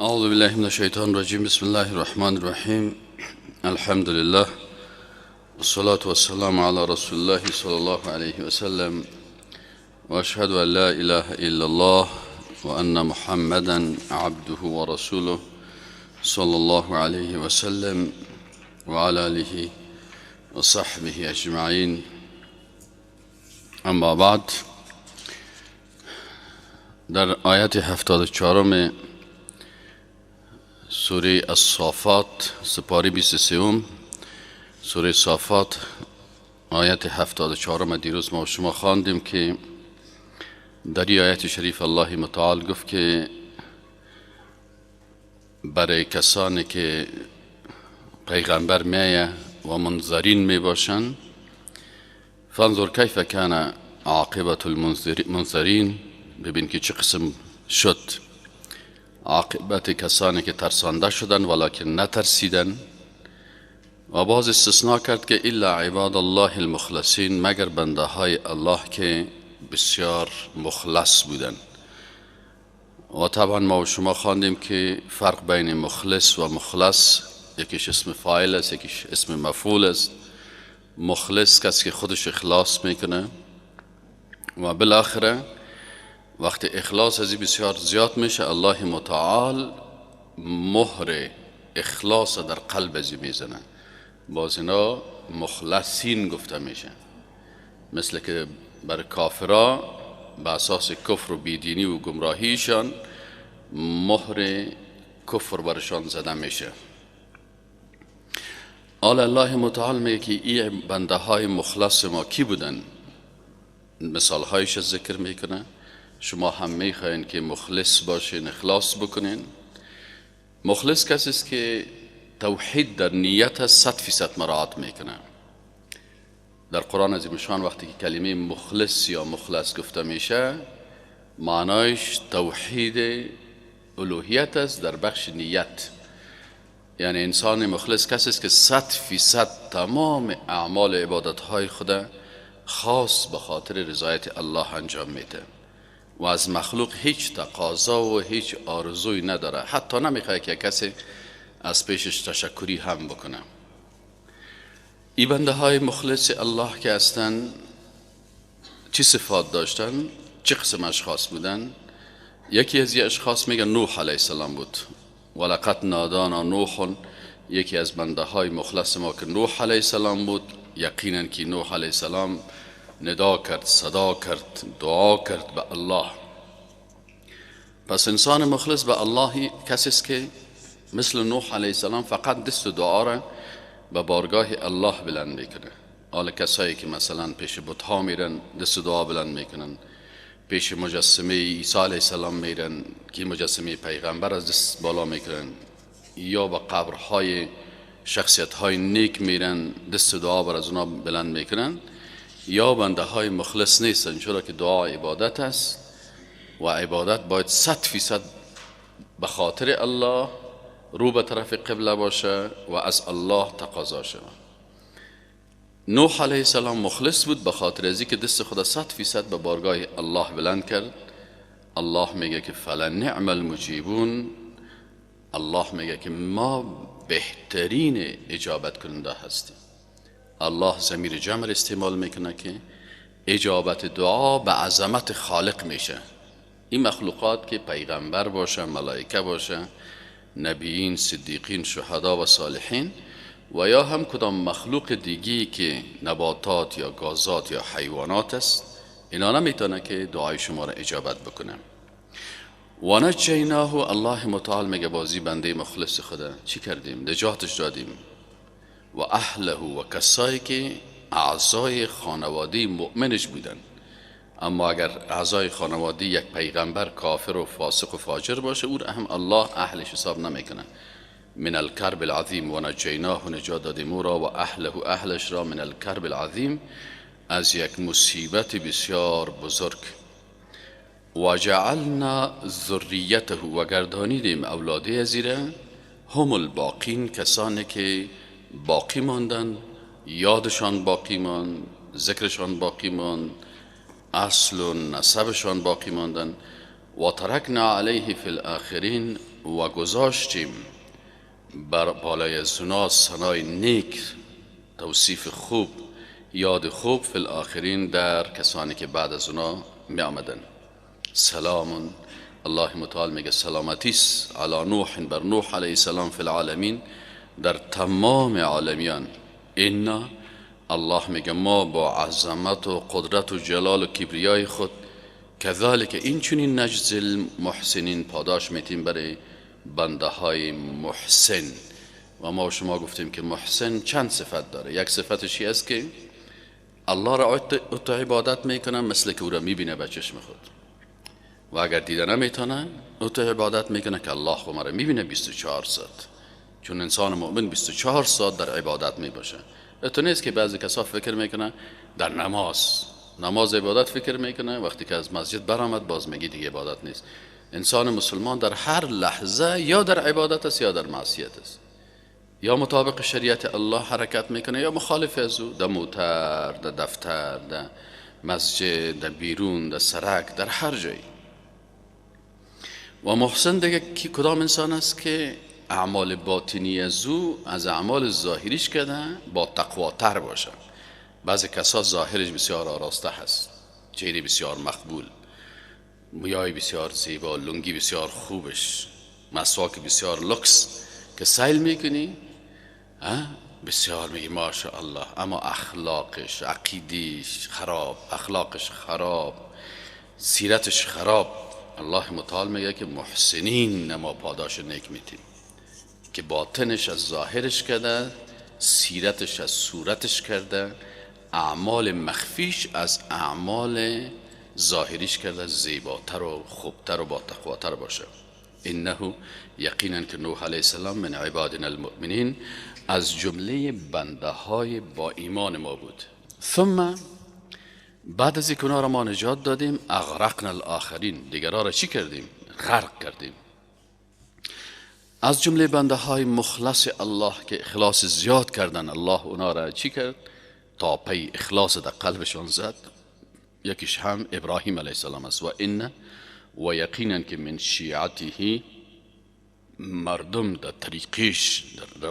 أعوذ بالله من الشيطان الرجيم. بسم الله الرحمن الرحيم. الحمد لله والصلاة والسلام على رسول الله صلى الله عليه وسلم، وأشهد أن لا إله إلا الله وأن محمدا عبده ورسوله صلى الله عليه وسلم وعلى آله وصحبه أجمعين. اما بعد، در آیت 74 سوره الصافات، سپاره 23 سوره صافات، آیت 74 دیروز ما و شما خواندیم که در این آیت شریف الله متعال گفت که برای کسانی که پیغمبر میه و منذرین می باشند، فانظر کیف کان عاقبت المنذرین، ببین که چه قسم شد عاقبت کسانی که ترسانده شدن ولکن نترسیدن. و باز استثناء کرد که الا عباد الله المخلصین، مگر بنده های الله که بسیار مخلص بودن. و طبعا ما و شما خواندیم که فرق بین مخلص و مخلص، یکیش اسم فاعل است، یکیش اسم مفعول است. مخلص کسی که خودش اخلاص میکنه و بالاخره وقتی اخلاص ازی بسیار زیاد میشه، الله متعال مهر اخلاص در قلب ازی میزنه، باز اینا مخلصین گفته میشه. مثل که بر کافرها به اساس کفر و بیدینی و گمراهیشان مهر کفر برشان زده میشه. الله متعال میگه که این بنده های مخلص ما کی بودن، مثال هایش ذکر میکنه. شما هم میخواین که مخلص باشین، اخلاص بکنین. مخلص کسی است که توحید در نیت 100% مراعات میکنه. در قرآن عظیم شان وقتی که کلمه مخلص یا مخلص گفته میشه، معنایش توحید الوهیت است در بخش نیت. یعنی انسان مخلص کسی است که 100% تمام اعمال عبادت های خود خاص به خاطر رضایت الله انجام میده و از مخلوق هیچ تقاضا و هیچ آرزوی نداره، حتی نمیخواد که کسی از پیشش تشکری هم بکنه. این بنده های مخلص الله که هستن چی صفات داشتن، چه قسم اشخاص بودن؟ یکی از این اشخاص میگه نوح علیه السلام بود. ولقد نادانا نوح، یکی از بنده های مخلص ما که نوح علیه السلام بود. یقینا که نوح علیه السلام ندا کرد، صدا کرد، دعا کرد به الله. پس انسان مخلص به الله کسی است که مثل نوح علیه السلام فقط دست دعا را به بارگاه الله بلند میکنه. حالا کسایی که مثلا پیش بت‌ها میرن دست دعا بلند میکنن، پیش مجسمه عیسی علیه السلام میرن که مجسمه پیغمبر از دست بالا میکنن، یا به قبرهای شخصیت‌های نیک میرن دست دعا بر از اونا بلند میکنن، یا بنده های مخلص نیستن. چرا که دعا عبادت است و عبادت باید 100% به خاطر الله رو به طرف قبله باشه و از الله تقاضا شود. نوح علیه السلام مخلص بود به خاطر ازی که دست خود 100% به بارگاه الله بلند کرد. الله میگه که فلنعم المجیبون، الله میگه که ما بهترین اجابت کننده هستیم. الله ضمیر جمع استعمال میکنه که اجابت دعا به عظمت خالق میشه. این مخلوقات که پیغمبر باشه، ملائکه باشه، نبیین، صدیقین، شهدا و صالحین، و یا هم کدام مخلوق دیگی که نباتات یا گازات یا حیوانات است، اینا نمیتونه که دعای شما را اجابت بکنه. و نجیناه، الله متعال میگه بازی بنده مخلص خدا چی کردیم؟ نجاتش دادیم. و اهله، و کسایی که اعضای خانواده مؤمنش بودن. اما اگر اعضای خانواده یک پیغمبر کافر و فاسق و فاجر باشه، او هم الله اهلش حساب نمیکنه. من الکرب العظیم و نجیناه، نجات دادیم او را و اهلش را من الکرب العظیم، از یک مصیبت بسیار بزرگ. و جعلنا ذریته، و گردانیدیم اولاده ازیره، هم الباقین، کسانی که باقی ماندن، یادشان باقی ماند، ذکرشان باقی ماند، اصل و نسبشان باقی ماندن. و ترکنا علیه فی الاخرین، و گذاشتیم بر بالای زنا ثنای نیک، توصیف خوب، یاد خوب فی الاخرین در کسانی که بعد از اونا می آمدن. سلام، الله متعال میگه سلامتی است علی نوح، بر نوح علیه السلام فی العالمین، در تمام عالمیان. اینا الله میگه ما با عظمت و قدرت و جلال و کبریای خود کذالک این چونین نجزی المحسنین پاداش میتیم برای بنده های محسن. و ما شما گفتیم که محسن چند صفت داره. یک صفتش است که الله را اتو عبادت میکنه مثل که او را میبینه به چشم خود، و اگر دیده نمیتونه اتو عبادت میکنه که الله خود را میبینه 24 ساعت، چون انسان مؤمن 24 ساعت در عبادت میباشه. اتو نیست که بعضی کسا فکر میکنه در نماز عبادت فکر میکنه، وقتی که از مسجد برآمد باز میگی دیگه عبادت نیست. انسان مسلمان در هر لحظه یا در عبادت است یا در معصیت است، یا مطابق شریعت الله حرکت میکنه یا مخالف از او، در موتر، در دفتر، در مسجد، در بیرون، در سرک، در هر جایی. و محسن دیگه کدام انسان است که اعمال باطنی از او از اعمال ظاهریش کرده با تقواتر باشه. بعضی کسا ظاهرش بسیار آراسته هست، چهره بسیار مقبول، مویای بسیار زیبا، لنگی بسیار خوبش، مسواک بسیار لکس، که سیل میکنی بسیار میگی ماشاءالله، اما اخلاقش، عقیدیش خراب، اخلاقش خراب، سیرتش خراب. الله متعال میگه که محسنین ما پاداش نیک میتیم، که باطنش از ظاهرش کرده، سیرتش از صورتش کرده، اعمال مخفیش از اعمال ظاهریش کرده زیباتر و خوبتر و با تقواتر باشه. انه یقینا که نوح علیه السلام من عبادنا المؤمنین از جمله بنده های با ایمان ما بود. ثم بعد از اینکه اونا را ما نجات دادیم اغرقنا الاخرین، دیگرها را چی کردیم؟ غرق کردیم. از جمله بنده های مخلص الله که اخلاص زیاد کردن، الله اونا را چی کرد؟ تا پی اخلاص در قلبشان زد. یکیش هم ابراهیم علیه السلام است. و این و یقینا که من شیعته، مردم در طریقش، در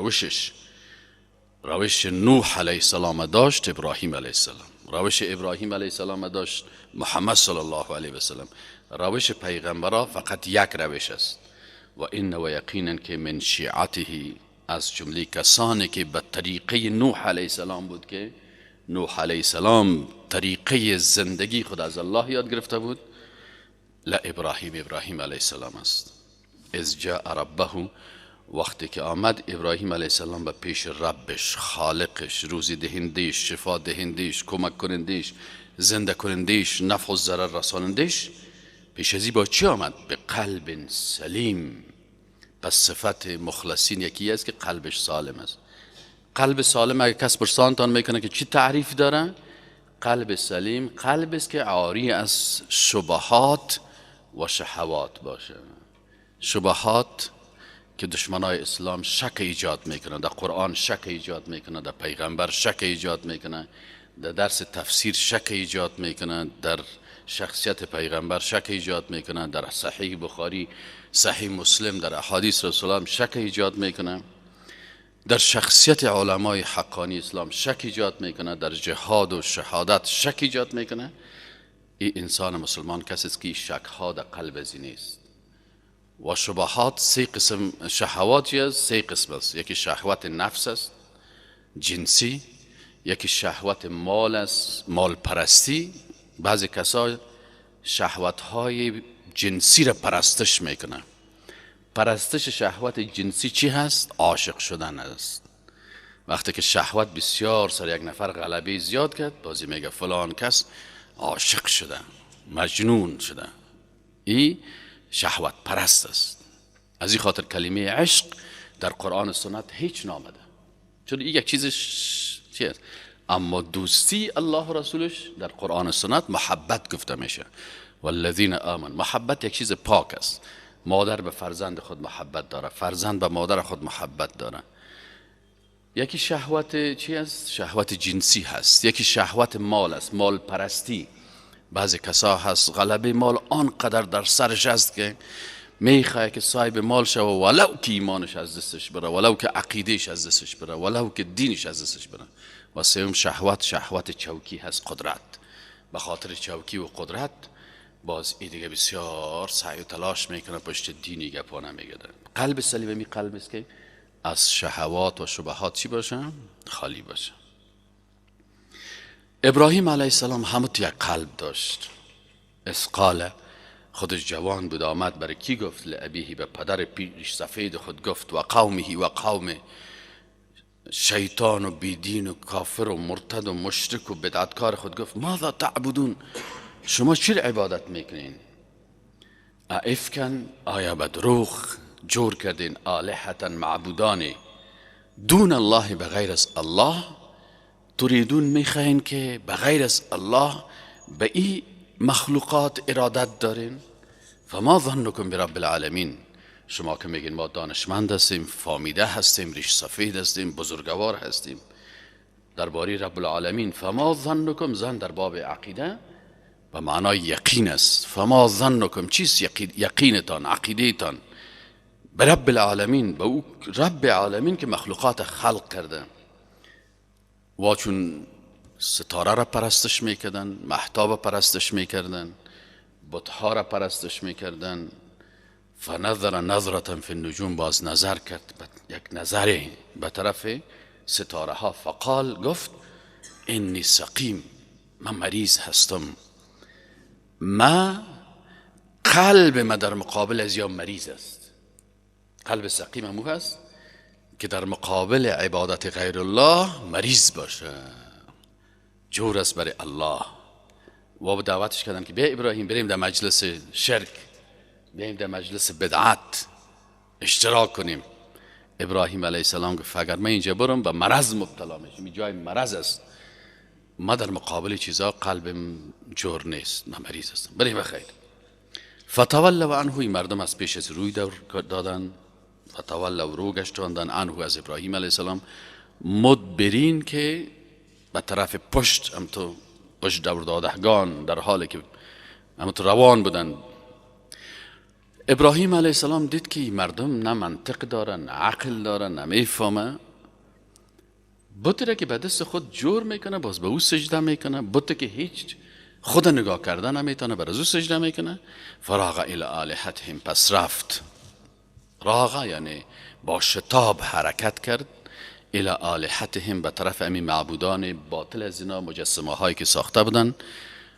روش نوح علیه السلام داشت ابراهیم علیه السلام، روش ابراهیم علیه السلام داشت محمد صلی الله علیه و سلم. روش پیغمبرا فقط یک روش است. و این و یقینا که من شیعته، از جمله کسانی که به طریقه نوح علیه السلام بود، که نوح علیه السلام طریقه زندگی خود از الله یاد گرفته بود، ابراهیم علیه السلام است. از جاء ربه، وقتی که آمد ابراهیم علیه السلام به پیش ربش، خالقش، روزی دهندش، شفا دهندش، کمک کنندش، زنده کنندش، نفع و ضرر رسانندش، پیش ازی با چی آمد؟ به قلب سلیم. پس صفت مخلصین یکی است که قلبش سالم است. قلب سالم اگر کس پرسانتان میکنه که چی تعریف داره؟ قلب سلیم قلب است که عاری از شبهات و شهوات باشه. شبهات که دشمنای اسلام شک ایجاد میکنه، در قرآن شک ایجاد میکنه، در پیغمبر شک ایجاد میکنه، در درس تفسیر شک ایجاد میکنه، در شخصیت پیغمبر شک ایجاد میکنه، در صحیح بخاری، صحیح مسلم، در احادیث رسول الله شک ایجاد میکنه، در شخصیت علمای حقانی اسلام شک ایجاد میکنه، در جهاد و شهادت شک ایجاد میکنه. این انسان مسلمان کسی است که شک ها در قلب زی نیست. و شبهات سه قسم، شهوات است سه قسم است. یکی شهوت نفس است، جنسی، یکی شهوت مال است، مال پرستی. بعضی کسا شهوت های جنسی را پرستش میکنه. پرستش شهوت جنسی چی هست؟ عاشق شدن است. وقتی که شهوت بسیار سر یک نفر غلبه زیاد کرد، بازی میگه فلان کس عاشق شده، مجنون شده. این شهوت پرست است. از این خاطر کلمه عشق در قرآن و سنت هیچ نامده، چون این یک چیزش چی است. اما دوستی الله و رسولش در قرآن و سنت محبت گفته میشه. والذین آمن، محبت یک چیز پاک است. مادر به فرزند خود محبت داره، فرزند به مادر خود محبت داره. یکی شهوت چی است؟ شهوت جنسی هست. یکی شهوت مال است، مال پرستی. بعضی کسا هست غلبه مال آنقدر در سرش است که میخواه که صاحب مال شوه ولو که ایمانش از دستش بره، ولو که عقیدهش از دستش بره، ولو که دینش از دستش بره. و سوم شهوت چوکی هست، قدرت. به خاطر چوکی و قدرت باز این دیگه بسیار سعی و تلاش میکنه پشت دینی گپا نمیگه. قلب سلیم می قلب است که از شهوات و شبهات چی باشه؟ خالی باشه. ابراهیم علیه السلام همه یک قلب داشت. اسقاله خودش جوان بود، آمد برای کی گفت؟ لابیه، به پدر پیش سفید خود گفت. و قومه، و قوم شیطان و بیدین و کافر و مرتد و مشرک و بدعتکار خود گفت ماذا تعبدون؟ شما چی عبادت میکنین؟ افکن، آیا به دروغ جور کردین آلهتا معبودان دون الله، بغیر از الله؟ تريدون میخواین که بغیر از الله به این مخلوقات ارادت دارین؟ فما ظنکم برب العالمین، شما که میگین ما دانشمند هستیم، فامیده هستیم، ریش سفید هستیم، بزرگوار هستیم درباره رب العالمین. فما ظنکم، زن در باب عقیده به معنای یقین است. فما ظنکم، چیست یقینتان، عقیدهتان به رب العالمین، به او رب العالمین که مخلوقات خلق کرده. و چون ستاره را پرستش میکردن، مهتاب پرستش میکردن، بتها را پرستش میکردن. فنظر نظرة فی النجوم، باز نظر کرد یک نظری به طرف ستاره ها. فقال، گفت انی سقیم، من مریض هستم. قلب ما در مقابل از یا مریض است. قلب سقیم همو هست که در مقابل عبادت غیر الله مریض باشه، جور است برای الله. و دعوتش کردن که بیا ابراهیم بریم در مجلس شرک، بیاییم در مجلس بدعت اشتراک کنیم. ابراهیم علیه السلام گفت اگر من اینجا برم به مرض مبتلا میشم، این جای مرض است، ما در مقابل چیزا قلبم جور نیست، من مریض هستم، بریم بخیر. فتولوا عنه، این مردم از پیش از روی دادن. فتولوا، رو گشتاندن، عنه از ابراهیم علیه السلام، مدبرین که به طرف پشت، هم تو پشت دور دادهگان، در حالی که هم تو روان بودن. ابراهیم علیه السلام دید که این مردم نه منطق دارن، نه عقل دارن، نه میفهمه. بتی را که به دست خود جور میکنه باز به او سجده میکنه، بتی که هیچ خود نگاه کرده نمیتونه بر از او سجده میکنه. فراغ الی آلهتهم، پس رفت. راغ یعنی با شتاب حرکت کرد. الی آلهتهم، به طرف امی معبودان باطل از اینا، مجسمه هایی که ساخته بودن.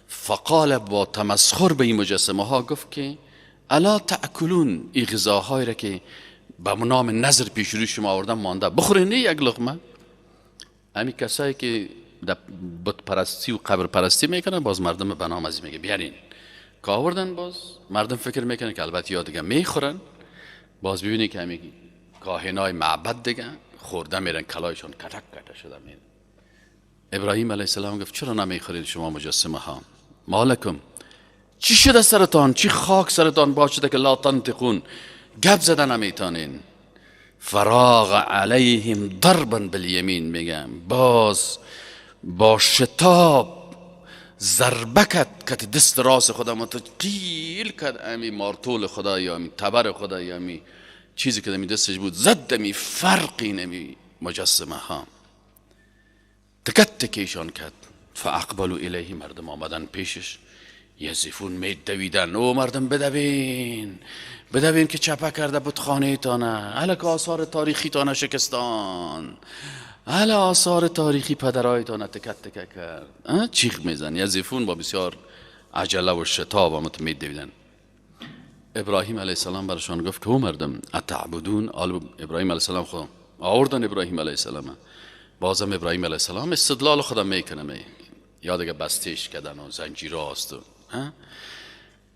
فقال، با تمسخر به این مجسمه ها گفت که الا تأکلون، این غذاهایی را که به نام نظر پیش روی شما آوردن مانده، بخورین یک لقمه. همین کسایی که بت پرستی و قبر پرستی میکنن باز مردم به نام از میگه بیارین که آوردن، باز مردم فکر میکنن که البته یا دیگه میخورن. باز ببینی که همین کاهنای معبد دیگه خورده میرن، کلایشون کتک کته شده میرن. ابراهیم علیه السلام گفت چرا نمیخورید شما مجسمه ها؟ مالکم، چی شده سرتان؟ چی خاک سرتان باشده که لا تنطقون، گپ زدن نمیتانین؟ فراغ علیهم ضربا بالیمین، میگم باز با شتاب ضربه کت دست راست خدا، تو قیل کد امی مارتول خدا یا امی تبر خدا یا امی چیزی که امی دستش بود، زد امی فرقی نمی مجسمه ها، تکت تکیشان کد. فاقبلوا الیه، مردم آمدن پیشش، یزیفون می دویدن. او مردم بدوین که چپه کرده بتخانه تانه، الک آثار تاریخی تانه شکستان، الا آثار تاریخی پدرای تانه تکت تکت کرد. چیخ میزن. یزیفون با بسیار عجله و شتاب آمد می دویدن. ابراهیم علیه السلام برشان گفت که او مردم اتعبدون. ابراهیم علیه السلام خود آوردن ابراهیم علیه السلام. بازم ابراهیم علیه السلام استدلال خودم میکنه، یا دیگه بستیش کردن و زنجیر است.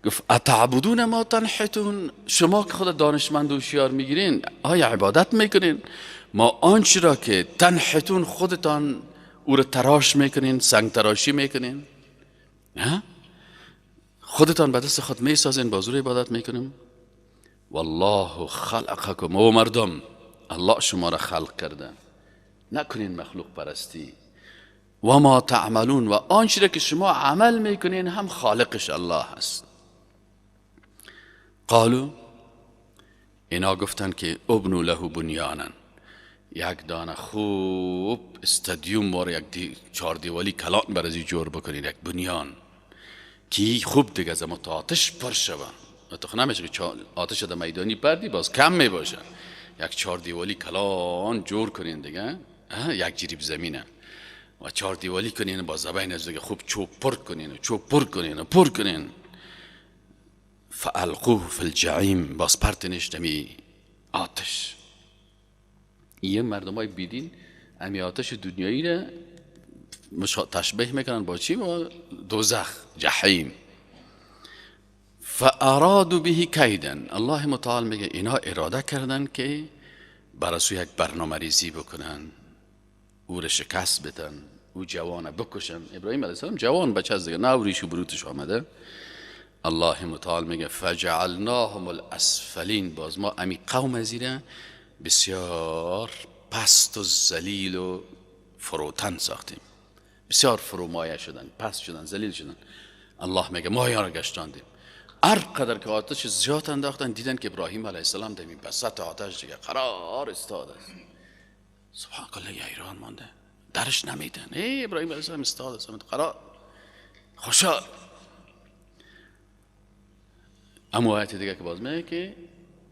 گفت اتعبدون ما تنحتون، شما که خود دانشمند و هوشیار میگیرین آیا عبادت میکنین ما آنچه را که تنحتون خودتان او را تراش میکنین، سنگ تراشی میکنین، خودتان به دست خود میسازین بازور عبادت میکنیم؟ والله خلقکم، او مردم الله شما را خلق کرده، نکنین مخلوق پرستی. و ما تعملون، و آنچه را که شما عمل میکنین هم خالقش الله هست. قالو، اینا گفتن که ابنو له بنیانن، یک دانه خوب استادیوم وار یک چهار دیوالی کلان برازی جور بکنید، یک بنیان کی خوب دیگه از تا آتش پر شوه. تو نمیشه که آتش در میدانی پردی باز کم می باشه، یک چهار دیوالی کلان جور کنین دیگه، یک جریب زمینه و چهار دیوالی کنین با زبین از دیگه خوب چوب پر کنین و چوب پر کنین و پر کنین. فالقوه فی الجحیم، باز پرتنش دمی آتش. یه مردم های بیدین امی آتش دنیایی را تشبیه میکنن با چی؟ با دوزخ، جحیم. فارادوا به کیدن، الله متعال میگه اینا اراده کردن که براسو یک برنامه ریزی بکنن، او را شکست بدن، او جوانه بکشن. ابراهیم علیه السلام جوان بچه از دیگه، نه او ریش و بروتش آمده. الله متعال میگه فجعلناهم الاسفلین، باز ما امی قوم زیره بسیار پست و ذلیل و فروتن ساختیم، بسیار فرومایه شدن، پست شدن، ذلیل شدن. الله میگه ما اینا رو گشتاندیم. هر قدر که آتش زیاد انداختن دیدن که ابراهیم علیه السلام در این وسط آتش دیگه قرار استاد است. سبحان الله، یه ایران مانده درش نمیدن. ابراهیم علیه السلام استاد است قرار خوشحال. اما آیت دیگه که باز میگه که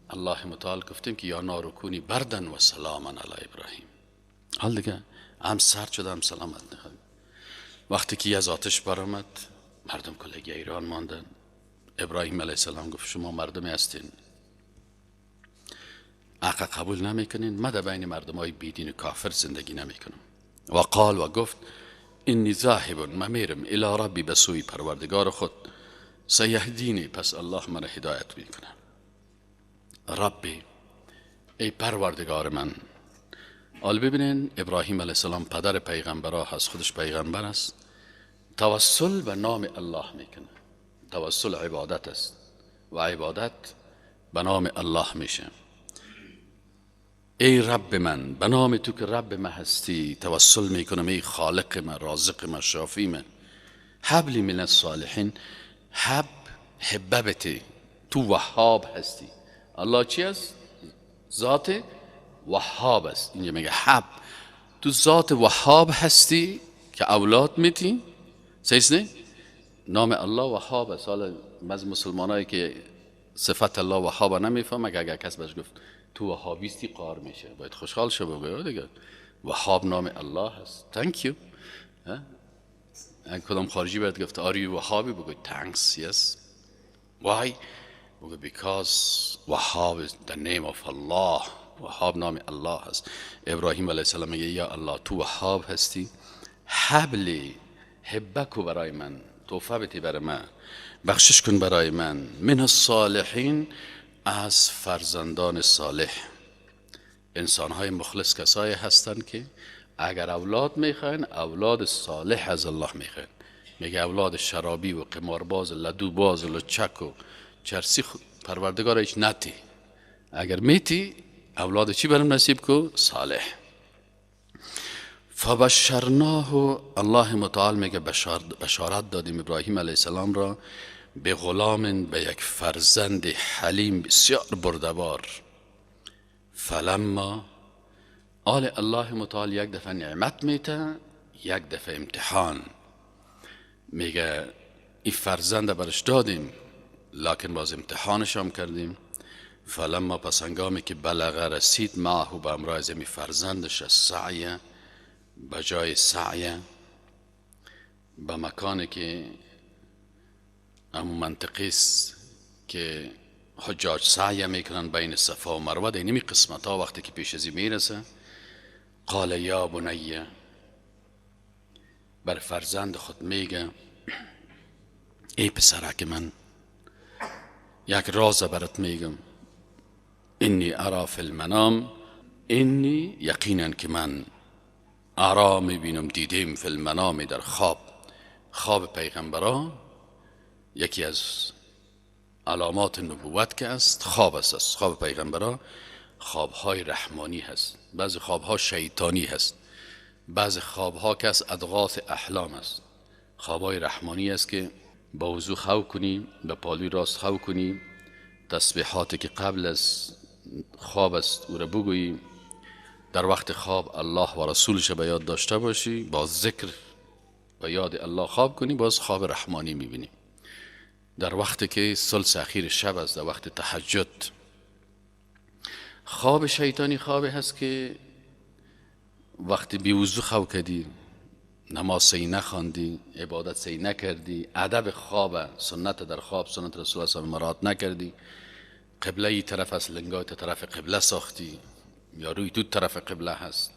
الله متعال گفتیم که یا نار کونی بردن و سلاما علی ابراهیم. حال دیگه هم سرد شده هم سلامت نخواد. وقتی که از آتش برآمد مردم کلگی ایران ماندن. ابراهیم علیه السلام گفت شما مردمی هستین حق قبول نمیکنین، من در بین مردم های بیدین و کافر زندگی نمیکنم. و قال، و گفت انی ذاهب، من میرم الی ربی، به سوی پروردگار خود، سیهدینی، پس الله من هدایت میکنه. ربی، ای پروردگار من. حال ببینین ابراهیم علیه السلام پدر پیغمبرها هست، خودش پیغمبر است، توسل به نام الله میکنه. توسل عبادت است و عبادت به نام الله میشه. ای رب من، به نام تو که رب من هستی توسل میکنم، ای خالق من، رازق من، شافی من. حبلی من الصالحین، حببتی، تو وهاب هستی. الله چی است؟ ذات وهاب است. اینجا میگه حب، تو ذات وهاب هستی که اولاد میتی. سیست نه؟ نام الله وهاب است. حالا بعض مسلمانایی که صفت الله وهاب نمیفهم، اگر کس بهش گفت تو وهابیستی قار میشه، باید خوشحال شه بگه دیگه وهاب نام الله هست. thank you. کدام خارجی باید گفت are you وهابی، بگو thanks, yes. why؟ بگو because وهاب is the name of Allah. وهاب نام الله هست. ابراهیم علیه السلام میگه یا الله تو وهاب هستی، حبلی، حبکو برای من، توفه بتی برای من، بخشش کن برای من، من الصالحین، از فرزندان صالح. انسانهای مخلص کسایی هستند که اگر اولاد میخواین اولاد صالح از الله میخواین. میگه اولاد شرابی و قمارباز لدوباز و لچک و چرسی پروردگار هیچ نتی. اگر میتی اولاد چی برام نصیب کو؟ صالح. فبشرناه، الله متعال میگه بشارت دادیم ابراهیم علیه السلام را به غلام، به یک فرزند حلیم بسیار بردبار. فلما، آل الله متعال یک دفعه نعمت میته، یک دفعه امتحان. میگه این فرزند برش دادیم لکن باز امتحانش هم کردیم. فلما، پس هنگامی که بلغ رسید، معه، به امراه از فرزندش، سعیه، به جای سعیه، به مکانی که همون منطقی است که حجاج سعی میکنن بین صفا و مروه، در اینمی قسمت ها وقتی که پیش ازی میرسه، قال یا بنیه، بر فرزند خود میگه ای پسرک من، یک راز برات میگم، انی ارا فی المنام، انی یقینا که من ارا میبینم، دیدیم، فی المنام، در خواب. خواب پیغمبران یکی از علامات نبوت که است خواب است. خواب پیغمبران خوابهای رحمانی هست، بعض خوابها شیطانی هست، بعض خوابها که از ادغاث احلام است. خوابهای رحمانی است که با وضو خو کنی، به پالوی راست خو کنی، تسبیحاتی که قبل از خواب است او را بگویی، در وقت خواب الله و رسولش به یاد داشته باشی، با ذکر و یاد الله خواب کنی، باز خواب رحمانی میبینی. در وقتی که ثلث اخیر شب است، در وقت تهجد. خواب شیطانی خوابی هست که وقتی بی وضو خواب کردی، نماز صحیح نخواندی، عبادت صحیح نکردی، ادب خواب، سنت در خواب، سنت رسول الله صلی الله علیه و آله مراعات نکردی، قبله ای طرف است، لنگای طرف قبله ساختی یا روی تو طرف قبله هست.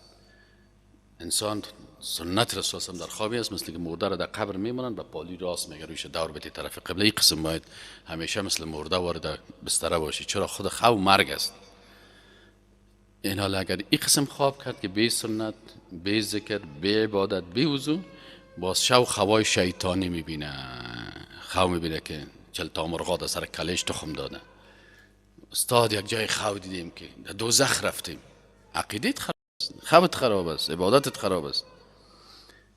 انسان سنت رسول الله در خوابی است مثل که مرده را در قبر میمونن و پالی راست میگه رویش دور بده طرف قبله. این قسم باید همیشه مثل مرده وارد بستره باشی، چرا خود خواب مرگ است. این حال اگر این قسم خواب کرد که بی سنت، بی ذکر، بی عبادت، بی وضو، باز شو خوای شیطانی میبینه. خواب میبینه که چلتا مرغا سر کلش تخم داده. استاد یک جای خواب دیدیم که در دوزخ رفتیم. عقیدت خراب است، خوابت خراب است، عبادتت خراب است.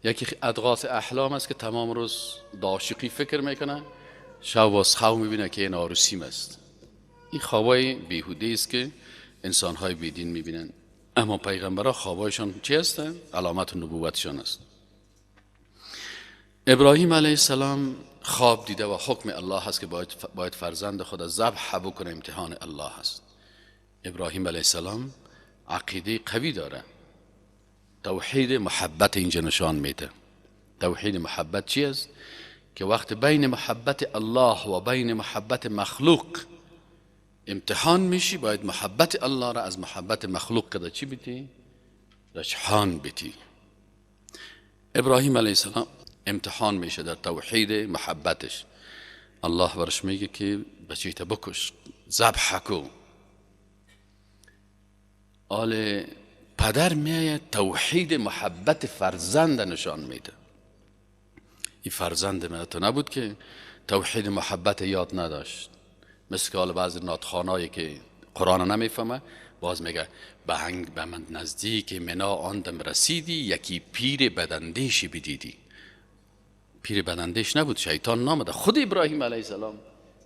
یکی ادغاث احلام است که تمام روز عاشقی فکر میکنه، شب باز خواب میبینه که این عروسیم است. این خوابای بیهوده است که انسان‌های بیدین می‌بینن. اما پیغمبرها خوابایشان چی هستند؟ علامت نبوتشان است. ابراهیم علیه السلام خواب دیده و حکم الله هست که باید فرزند خود ذبح بکنه، امتحان الله هست. ابراهیم علیه السلام عقیده قوی داره. توحید محبت اینجا نشان میده. توحید محبت چی است؟ که وقت بین محبت الله و بین محبت مخلوق امتحان میشی، باید محبت الله را از محبت مخلوق کده چی بیتی؟ رجحان بیتی. ابراهیم علیه السلام امتحان میشه در توحید محبتش. الله برش میگه که بچیت بکش، ذبح کو. آل پدر میآید توحید محبت فرزند نشان میده. این فرزند من تو نبود که توحید محبت یاد نداشت، مثل که حال بعضی ناتخوانایی که قرآن نمیفهمه باز میگه به من نزدیک منا آندم رسیدی، یکی پیر بدندیشی بدیدی. پیر بدندیش نبود، شیطان نامده، خود ابراهیم علیه السلام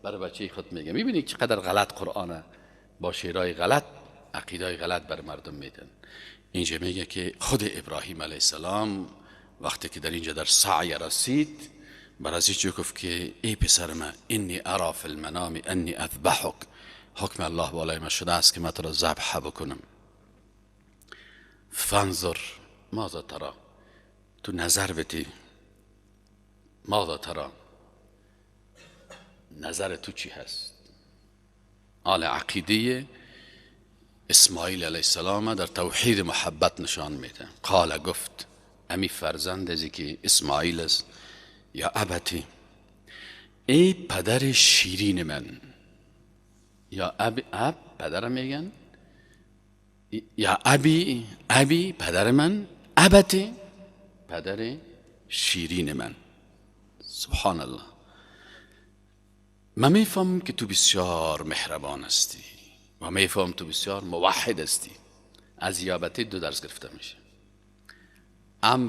برای بچه خود میگه. میبینی چقدر غلط قرآنه، با شعرهای غلط عقیدهای غلط بر مردم میدن. اینجا میگه که خود ابراهیم علیه السلام وقتی که در اینجا در سعی رسید، بر از اینجا گفت که ای پسر من، انی ارا فی المنام انی اذبحک، حکم الله بالای من شده است که من تو را ذبح بکنم. فانظر ماذا ترى، تو نظر بدی. ماذا ترى، نظر تو چی هست؟ آل عقیده اسماعیل علیه السلام در توحید محبت نشان میده. قال گفت امی فرزند ازی که اسماعیل است، یا ابتی، ای پدر شیرین من. یا اب پدرم میگن، یا ابی پدر من، ابتی پدر شیرین من. سبحان الله. من میفهم که تو بسیار مهربان هستی و میفهم تو بسیار موحد هستی. از یابتی دو درس گرفته میشه.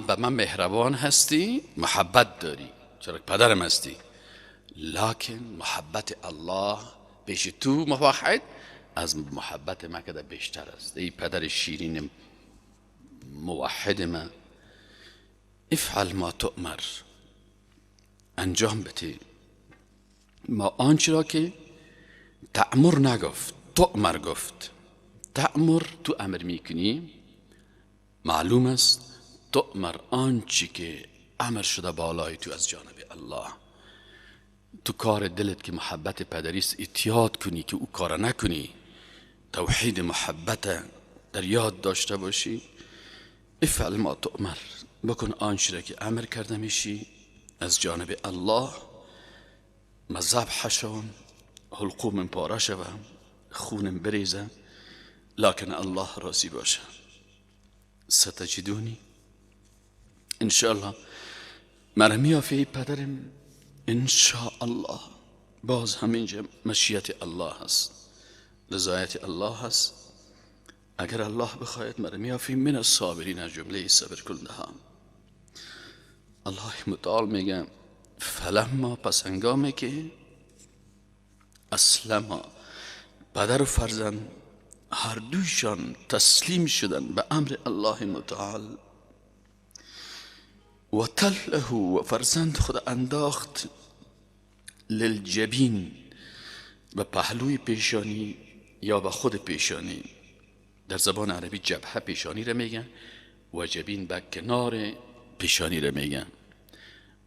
به من مهربان هستی، محبت داری، چرا پدرم هستی، لکن محبت الله پیش تو موحد از محبت من که بیشتر است. ای پدر شیرین موحد من، افعل ما تؤمر، انجام بده ما آنچه را که تأمر نگفت، تؤمر گفت. تأمر تو امر میکنی، معلوم است تؤمر آنچه که امر شده بالای تو از جانب الله. تو کار دلت که محبت پدریست اتیاد کنی که او کار نکنی، توحید محبت در یاد داشته باشی. افعل ما تؤمر، بکن آنچه را که امر کرده میشی از جانب الله. ذبحشون حلقوم پاره شوه، خونم بریزه، لکن الله راضی باشه. ستجدونی انشاءالله مرمی آفی پدرم، انشاءالله. باز همینجا مشیت الله هست، رضایت الله هست. اگر الله بخواهد مرمی آفی من الصابرین، از جمله صبر کننده ها. الله متعال میگه فلما، پس هنگامی که اسلما، پدر و فرزند هر دویشان تسلیم شدن به امر الله متعال. و تله و فرزند خود انداخت للجبین به پهلوی پیشانی یا به خود پیشانی. در زبان عربی جبهه پیشانی را میگن و جبین به کنار پیشانی را میگن.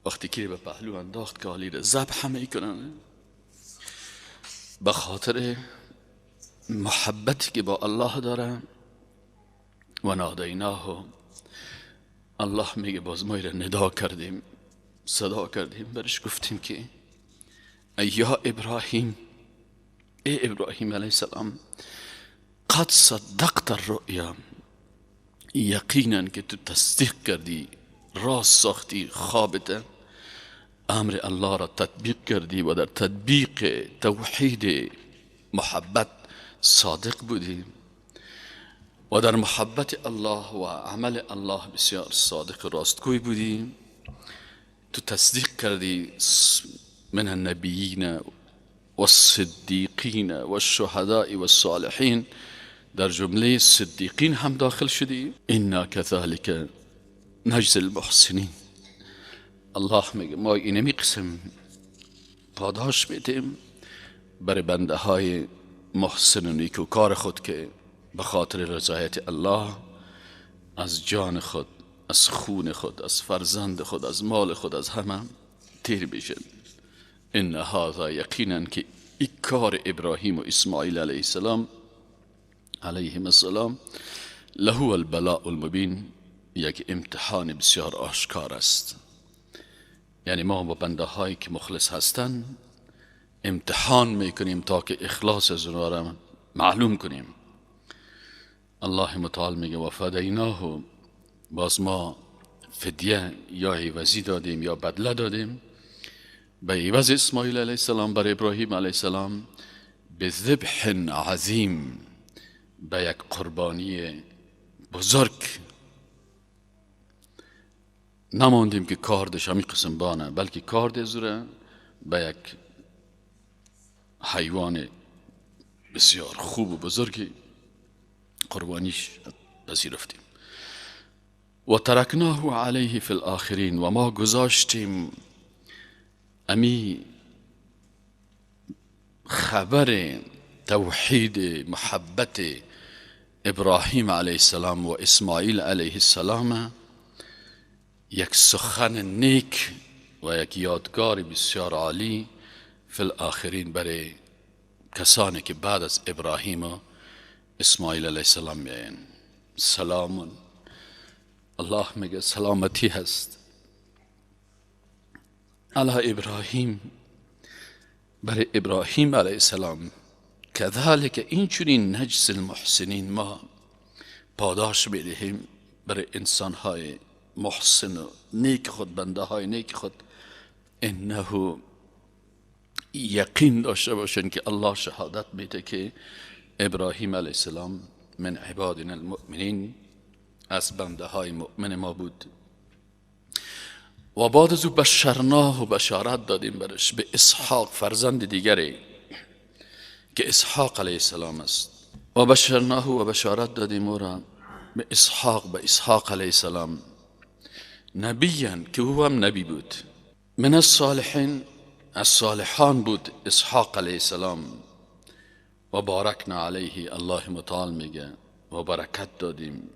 وقتی که به پهلو انداخت که علی را ذبح میکنن به خاطر محبتی که با الله داره. و نادیناه، الله میگه باز ما را ندا کردیم، صدا کردیم، برش گفتیم که یا ابراهیم، ای ابراهیم علیه السلام، قد صدقت الرؤیا، یقینا که تو تصدیق کردی، راست ساختی خوابت، امر الله را تطبیق کردی و در تطبیق توحید محبت صادق بودی و در محبت الله و عمل الله بسیار صادق و راستگوی بودی. تو تصدیق کردی من النبیین و الصدیقین و الشهداء و الصالحین، در جمله صدیقین هم داخل شدی. انا کذالک نجزی المحسنین. الله میگه ما اینمی قسم پاداش میدیم برای بنده های محسن و نیکوکار خود که به خاطر رضایت الله از جان خود، از خون خود، از فرزند خود، از مال خود، از همه تیر بشن. ان هذا یقینا که این کار ابراهیم و اسماعیل علیه السلام علیهم السلام له البلاء المبین، یک امتحان بسیار آشکار است. یعنی ما با بنده هایی که مخلص هستن امتحان میکنیم تا که اخلاص از اونها را معلوم کنیم. الله متعال میگه و فدیناه، باز ما فدیه یا عوضی دادیم یا بدله دادیم به عوض اسماعیل علیه السلام بر ابراهیم علیه السلام به ذبح عظیم، به یک قربانی بزرگ. نماندیم که کاردش همین قسم بانه، بلکه کارد زوره به یک حیوان بسیار خوب و بزرگی قربانیش پذیرفتیم. و ترکناه علیه فی الاخرین، و ما گذاشتیم امی خبر توحید محبت ابراهیم علیه السلام و اسماعیل علیه السلام یک سخن نیک و یک یادگار بسیار عالی فی الاخرین برای کسانی که بعد از ابراهیم و اسماعیل علیه السلام میاین. سلام، الله میگه سلامتی هست علی ابراهیم، برای ابراهیم علیه السلام. کذالک اینچنین نجزی المحسنین، ما پاداش میدهیم برای انسان های محسن و نیک خود، بنده های نیک خود. انه، یقین داشته باشن که الله شهادت میده که ابراهیم علیه السلام من عبادنا المؤمنین، از بنده های مؤمن ما بود. و بعد از او بشرناه، و بشارت دادیم برش به اسحاق، فرزند دیگری که اسحاق علیه السلام است. و بشرناه، و بشارت دادیم او را به اسحاق علیه السلام، نبیاً که او هم نبی بود، من الصالحین، از صالحان بود اسحاق علیه السلام. و بارکنا علیه، الله متعال میگه و برکت دادیم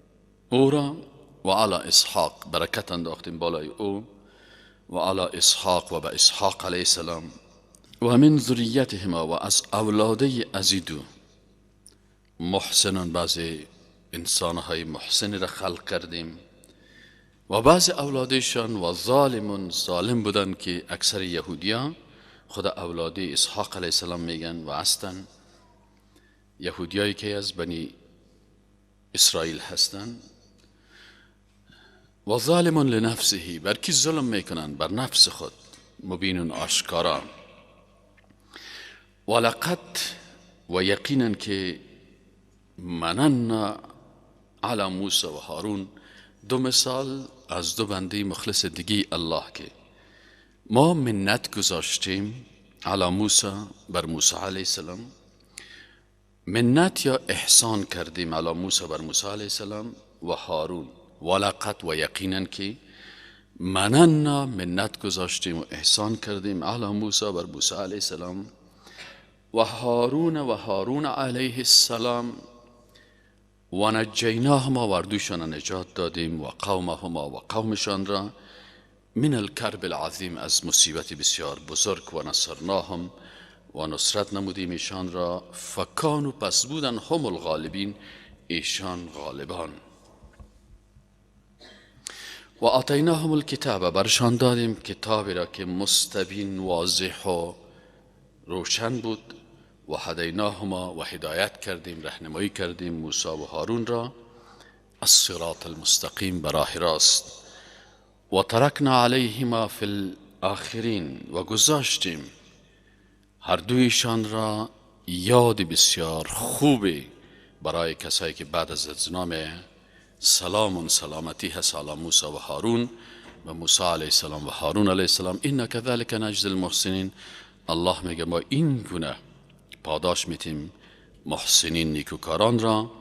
او را، و علی اسحاق، برکت انداختیم بالای او، و علی اسحاق، و به اسحاق علیه السلام. و من ذریتهما، و از اولاده ازیدو محسنان، بعضی انسانهای محسن را خلق کردیم و بعضی اولادشان و ظالم بودن که اکثر یهودیان خود اولاده اسحاق علیه السلام میگن و هستن یهودیایی که از بنی اسرائیل هستن. و ظالم لنفسه، بر کی ظلم میکنن؟ بر نفس خود، مبین آشکارا. ولقد، و یقینا که مننا علی موسی و هارون، دو مثال از دو بنده مخلص دیگی الله که ما منت گذاشتیم علی موسی، بر موسی علیه السلام، منت یا احسان کردیم علی موسی بر موسی علیه السلام و هارون، ولقد و یقینا که مننا منت گذاشتیم و احسان کردیم علی موسی بر موسی علیه السلام و هارون علیه السلام و نجیناهما وردوشان نجات دادیم و قومهما و قومشان را من الکرب العظیم از مصیبت بسیار بزرگ و نصرناهم و نصرت نمودیم ایشان را فکانو پس بودن هم الغالبین ایشان غالبان و آتیناهم الکتاب برشان دادیم کتابی را که مستبین واضح و روشن بود و هدیناهما و هدایت کردیم رهنمایی کردیم موسی و هارون را الصراط المستقیم براه راست و ترکنا علیهما فی الاخرین و گذاشتیم هر دویشان را یاد بسیار خوبی برای کسایی که بعد از نام سلام سلامتی هست علی موسی و هارون و موسی علیه السلام و هارون علیه السلام این کذلک نجزی المحسنین. الله میگه ما این گونه پاداش میتیم محسنین نیکوکاران را.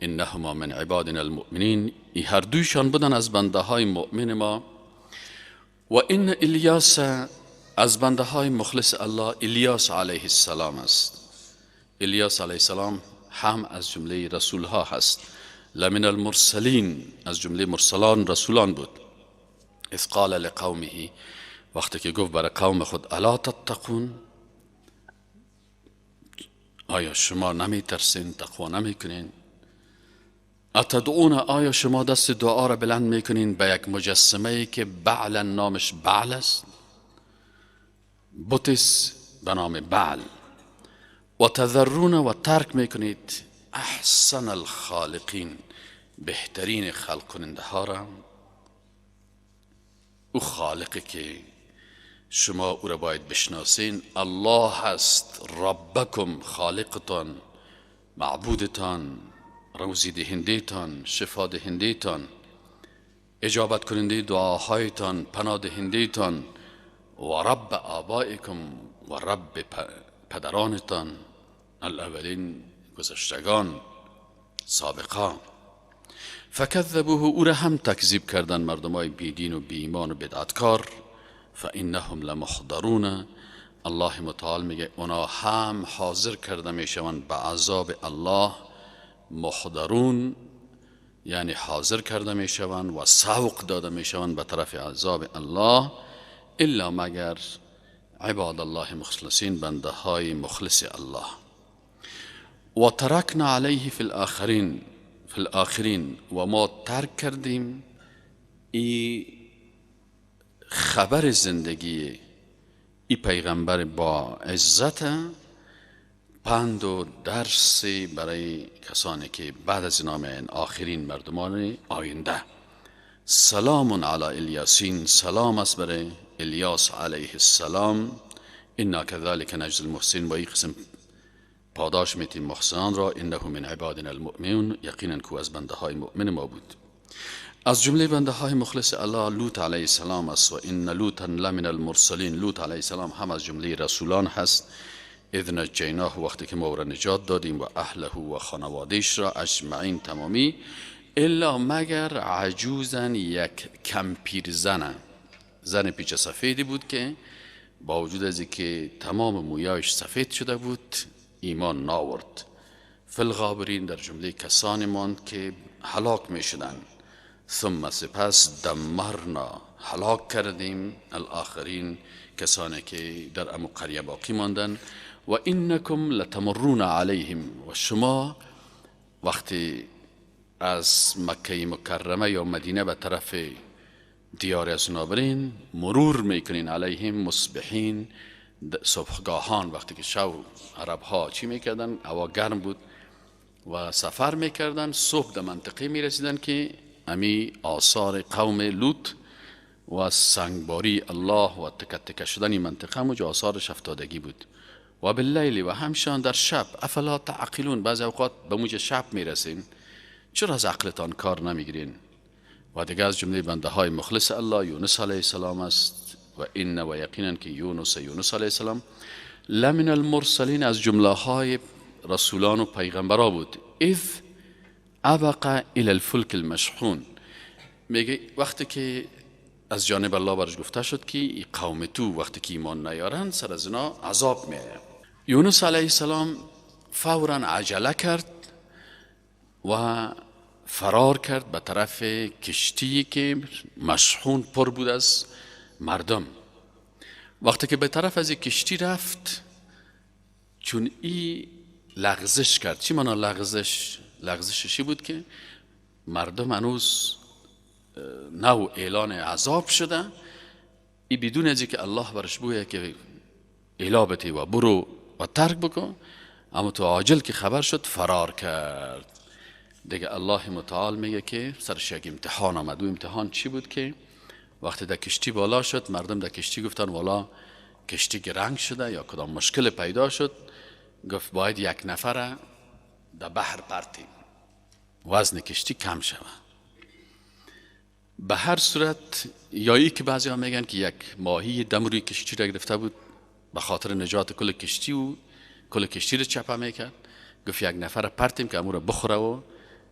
انهما من عبادنا المؤمنین ای هر دویشان بودن از بنده های مؤمن ما. و این الیاس از بنده های مخلص الله الیاس علیه السلام است. الیاس علیه السلام هم از جمله رسول ها هست. لمن المرسلین از جمله مرسلان رسولان بود. اذ قال لقومه وقتی که گفت برای قوم خود الا تتقون آیا شما نمی ترسین تقوا نمی کنین؟ اتدعون آیا شما دست دعا را بلند می کنین به یک مجسمه ای که بعل نامش بعل است، بتس به نام بعل، و تذرون و ترک می کنید احسن الخالقین بهترین خلق کننده ها را. او خالقی که شما او را باید بشناسین الله هست، ربکم خالقتان معبودتان روزی دهنده تان شفا دهنده تان اجابت کننده دعاهایتان پناه دهنده تان و رب آبائکم و رب پدرانتان الاولین گذشتگان سابقان. فکذبوه او را هم تکذیب کردن مردمای بیدین و بی ایمان و بدعتکار. فانهم لمحضرون الله متعال میگه اونا هم حاضر کرده میشوند به عذاب الله. محضرون یعنی حاضر کرده میشوند و سوق داده میشوند به طرف عذاب الله الا مگر عباد الله مخلصین بنده های مخلص الله. و ترکنا علیه فی الاخرین و ما ترک کردیم ای خبر زندگی ای پیغمبر با عزت پند و درسی برای کسانی که بعد از نام این آخرین مردمان آینده. سلام علی الیاسین سلام است برای الیاس علیه السلام. انا کذلک نجزی المحسنین و این قسم پاداش میتیم محسنان را. انه من عبادنا المؤمنون یقینا که از بنده های مؤمن ما بود. از جمله بنده های مخلص الله لوط علیه السلام است و ان لوطا لمن المرسلین. لوط علیه السلام هم از جمله رسولان هست. اذ نجیناه وقتی که ما او را نجات دادیم و اهله و خانوادهش را اجمعین تمامی الا مگر عجوزن یک کمپیر زن پیچ سفیدی بود که با وجود از که تمام مویایش سفید شده بود ایمان ناورد. فی الغابرین در جمله کسانی ماند که هلاک می شدن. ثم سپس دمرنا هلاک کردیم الاخرین کسانی که در امو قریه باقی ماندن. و انکم لتمرون علیهم و شما وقتی از مکه مکرمه یا مدینه به طرف دیار از نابرین مرور میکنین علیهم مصبحین صبحگاهان وقتی که شو عرب ها چی میکردن هوا گرم بود و سفر میکردن صبح در منطقه میرسیدن که امی آثار قوم لوط و سنگباری الله و تکه شدن منطقه مجا آثارش افتادگی بود. و باللیل و همشان در شب افلا تعقلون بعض اوقات به موج شب میرسین چرا از عقلتان کار نمیگیرین. و دیگه از جمله بنده های مخلص الله یونس علیه السلام است. و این و یقینا که یونس علیه السلام لمن المرسلین از جمله های رسولان و پیغمبرا بود. اذ ابق الى الفلک المشحون، میگه وقتی که از جانب الله برش گفته شد که این قوم تو وقتی که ایمان نیارن سر از اینا عذاب میاد. یونس علیه السلام فورا عجله کرد و فرار کرد به طرف کشتی که مشحون پر بود از مردم. وقتی که به طرف از کشتی رفت، چون ای لغزش کرد. چی معنی لغزش؟ لغزشی بود که مردم هنوز نو اعلان عذاب شده، ای بدون از که الله برش بویه که اعلابتی و برو و ترک بکن، اما تو عاجل که خبر شد فرار کرد. دیگه الله متعال میگه که سرش یک امتحان آمد. و امتحان چی بود؟ که وقتی در کشتی بالا شد، مردم در کشتی گفتن والا کشتی گرنگ شده یا کدام مشکل پیدا شد. گفت باید یک نفر در بحر پرتیم، وزن کشتی کم شود. به هر صورت، یا ای که بعضی ها میگن که یک ماهی دمروی کشتی را گرفته بود به خاطر نجات کل کشتی و کل کشتی را چپه میکرد. گفت یک نفر پرتیم که امو را بخوره و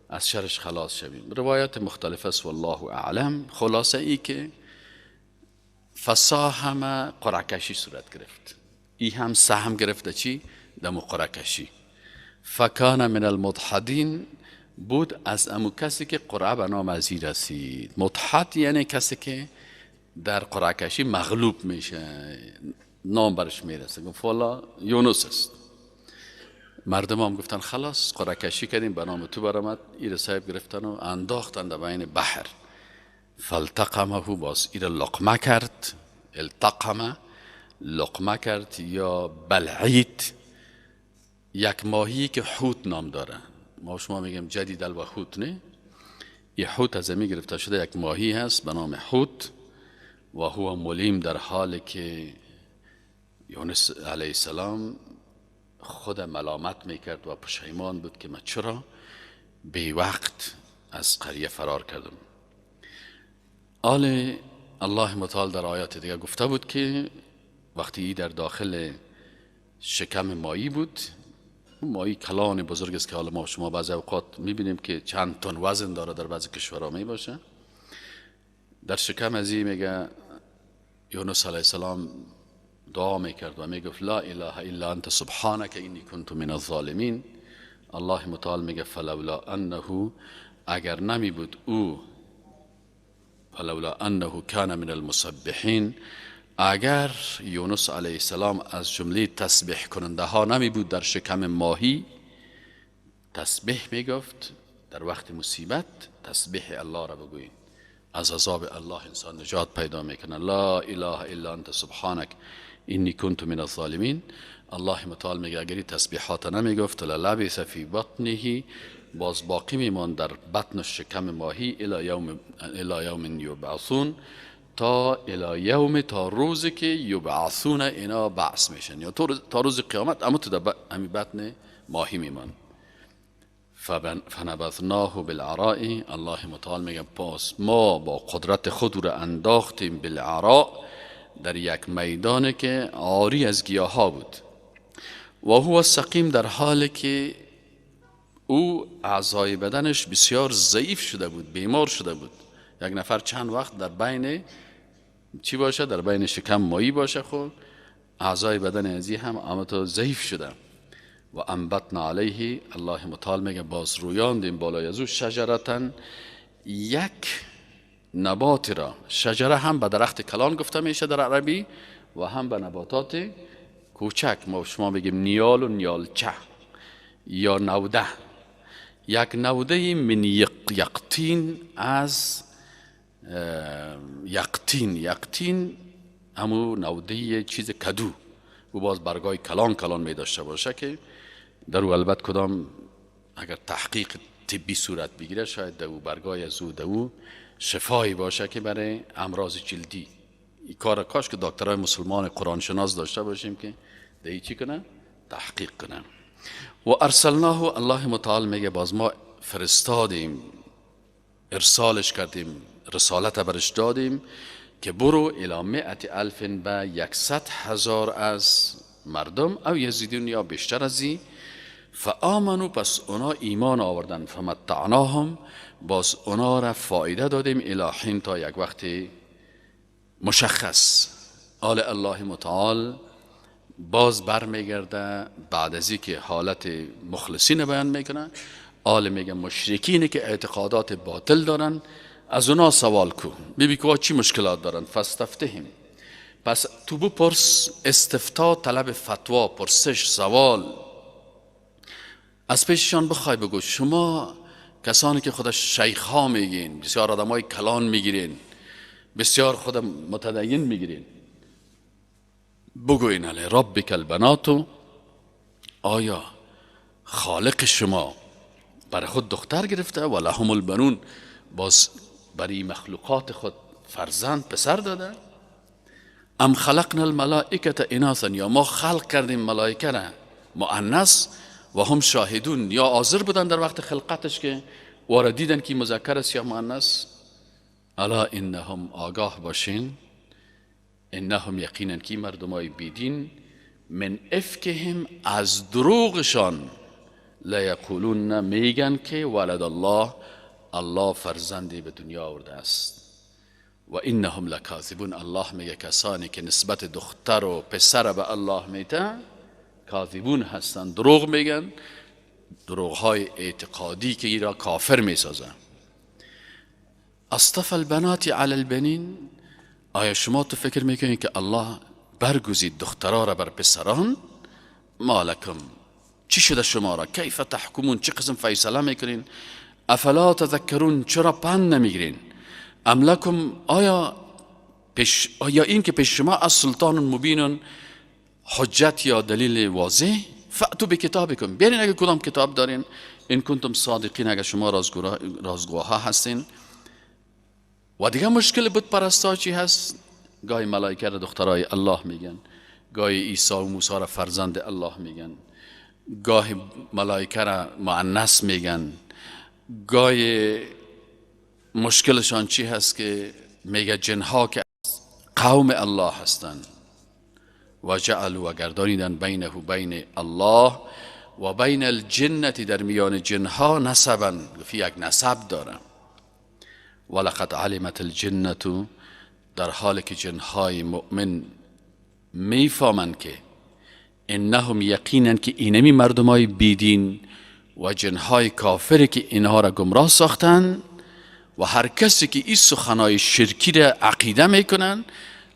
از شرش خلاص شویم. روایت مختلف است والله اعلم. خلاصه ای که فساهم قرعه کشی صورت گرفت. ای هم سهم گرفته چی؟ دمو قرعه کشی. فکان من المدحدین، بود از امو کسی که قرعه به نام ازی رسید. مدحد یعنی کسی که در قرعه کشی مغلوب میشه، نام برش میرسه. گفت والا یونس است. مردم هم گفتن خلاص قرعه کشی کردیم به نام تو برآمد. این صاحب گرفتن و انداختن در بین بحر. فالتقمه، باز این لقمه کرد. التقمه لقمه کرد یا بلعید. یک ماهی که حوت نام داره، ما شما میگیم جدید الوحوت، نه؟ یه حوت از امی گرفته شده، یک ماهی هست به نام حوت و هو ملیم، در حالی که یونس علیه السلام خود ملامت میکرد و پشیمان بود که من چرا بی وقت از قریه فرار کردم. الله متعال در آیات دیگه گفته بود که وقتی در داخل شکم ماهی بود، ماهی کلان بزرگ است که حالا ما شما بعضی اوقات میبینیم که چند تن وزن داره، در بعضی کشورها می باشه. در شکم ازی میگه یونس علیه السلام دعا میکرد و میگفت لا اله الا انت سبحانك انی کنت من الظالمین. الله متعال میگه فلولا انه، اگر نمی بود او، فلولا انه کان من المسبحین، اگر یونس علیه السلام از جمله تسبیح کننده ها نمی بود در شکم ماهی، تسبیح میگفت در وقت مصیبت، تسبیح الله را بگوین، از عذاب الله انسان نجات پیدا میکنه. لا اله الا انت سبحانك انی کنت من الظالمین. الله متعال میگه اگری تسبیحات نمیگفت للبث فی بطنه، باز باقی میمان در بطن شکم ماهی الی یوم یبعثون، تا روزی که یبعثون اینا بعث میشن، یا تا روز قیامت، اما تو در همی بطن ماهی میمان. فنبذناه بالعراء، الله متعال میگه پس ما با قدرت خود را انداختیم بالعراء، در یک میدان که عاری از گیاه ها بود. و هو سقیم، در حالی که او اعضای بدنش بسیار ضعیف شده بود، بیمار شده بود. یک نفر چند وقت در بین چی باشه؟ در بین شکم ماهی باشه، خب اعضای بدن ازی هم اما ضعیف شده. و انبتنا علیه، الله متعال میگه باز رویاندیم بالای از او شجرتن، یک نبات را. شجره هم به درخت کلان گفته میشه در عربی و هم به نباتات کوچک. ما شما بگیم نیال و نیالچه یا نوده. یک نوده من یقطین، از یقطین همو نوده چیز کدو، و باز برگای کلان می داشته باشه که در او البته کدام اگر تحقیق طبی صورت بگیره شاید در او برگای از او شفایی باشه که برای امراض جلدی. این کار کاش که دکترای مسلمان قرآن شناس داشته باشیم که دهی چی کنه؟ تحقیق کنه. و ارسلناه، الله متعال میگه باز ما فرستادیم، ارسالش کردیم، رسالت برش دادیم که برو الی 100,000 به 100,000 از مردم، او یزیدون یا بیشتر ازی. فآمنوا، پس اونا ایمان آوردن، فمتعناهم، باز اونا را فایده دادیم الی حین، تا یک وقت مشخص. آل الله متعال باز برمیگرده بعد از اینکه حالت مخلصین بیان میکنه، آل میگه مشرکینی که اعتقادات باطل دارن از اونا سوال کو، ببین که چی مشکلات دارن، فاستفتهم، پس تو بپرس، استفتا طلب فتوا، پرسش، سوال، از پیششان بخوای بگو شما کسانی که خودش شیخ ها میگین، بسیار آدم های کلان میگیرین، بسیار خود متدین میگیرین، بگوین علی ربک البناتو، آیا خالق شما برای خود دختر گرفته و لهم البنون، باز برای مخلوقات خود فرزند پسر داده؟ ام خلقنا الملائکه اناثا، یا ما خلق کردیم ملائکه را مؤنث و هم شاهدون، یا حاضر بودن در وقت خلقتش که وارد دیدن که مذکر است یا مؤنث. الا انهم، آگاه باشین، انهم یقینا که مردمای بیدین، من افکهم، از دروغشان، لیقولون، میگن که ولد الله، الله فرزندی به دنیا آورده است، و انهم لکاذبون، الله میگه کسانی که نسبت دختر و پسر به الله میته کاذبون هستند، دروغ میگن، دروغ های اعتقادی که ای را کافر میسازن. اصطفى البنات علی البنین، آیا شما تو فکر میکنید که الله برگزید دخترها را بر پسران؟ ما لکم، چی شده شما را؟ کیف تحکمون، چه قسم فیصله میکنین؟ افلا تذکرون، چرا پند نمیگیرین؟ ام لکم، آیا این که پیش شما از سلطان مبین، حجت یا دلیل واضح، فأتو بکتابکم، بیارین اگه کدام کتاب دارین، این کنتم صادقین، اگه شما رازگوها هستین. و دیگه مشکل بود پرستا چی هست؟ گاهی ملائکه را دخترای الله میگن، گاهی عیسی و موسی را فرزند الله میگن، گاهی ملائکه را مؤنث میگن، گاهی مشکلشان چی هست که میگه جنها که قوم الله هستند، و جعلوا، و گردانیدن بینه و بین الله و بین الجنتی، در میان جنها، نسبا، فی یک نسب داره. ولقد علمت الجنة، در حالی که جنهای مؤمن میفهمند که انهم، یقینا که اینمی مردمای بیدین و جنهای کافری که اینها را گمراه ساختن، و هر کسی که این سخنای شرکی را عقیده میکنن،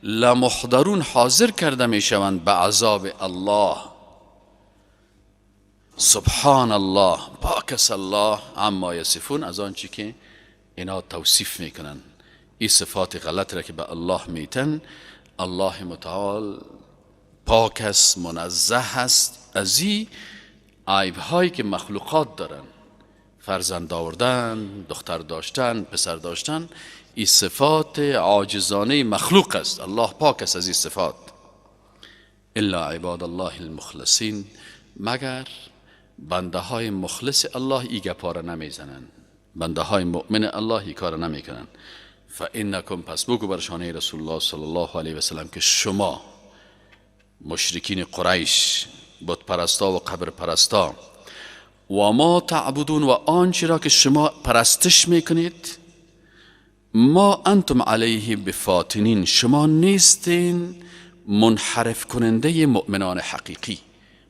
لمحضرون، حاضر کرده میشوند به عذاب الله. سبحان الله، پاک است الله، عما یصفون، از آنچه که اینا توصیف میکنن، این صفات غلط را که به الله میتن. الله متعال پاک است، منزه است از این عیبهایی که مخلوقات دارن، فرزند آوردن، دختر داشتن، پسر داشتن، این صفات عاجزانه مخلوق است. الله پاک است از این صفات. الا عباد الله المخلصین، مگر بنده های مخلص الله ای گپا را نمیزنن، بنده های مؤمن الله ای کار نمیکنن. فانکم، پس بگو بر شانه رسول الله صلی الله علیه و سلم که شما مشرکین قریش، بت پرستا و قبر پرستا، و ما تعبدون، و آنچه را که شما پرستش میکنید، ما انتم علیه بفاتنین، شما نیستین منحرف کننده مؤمنان حقیقی،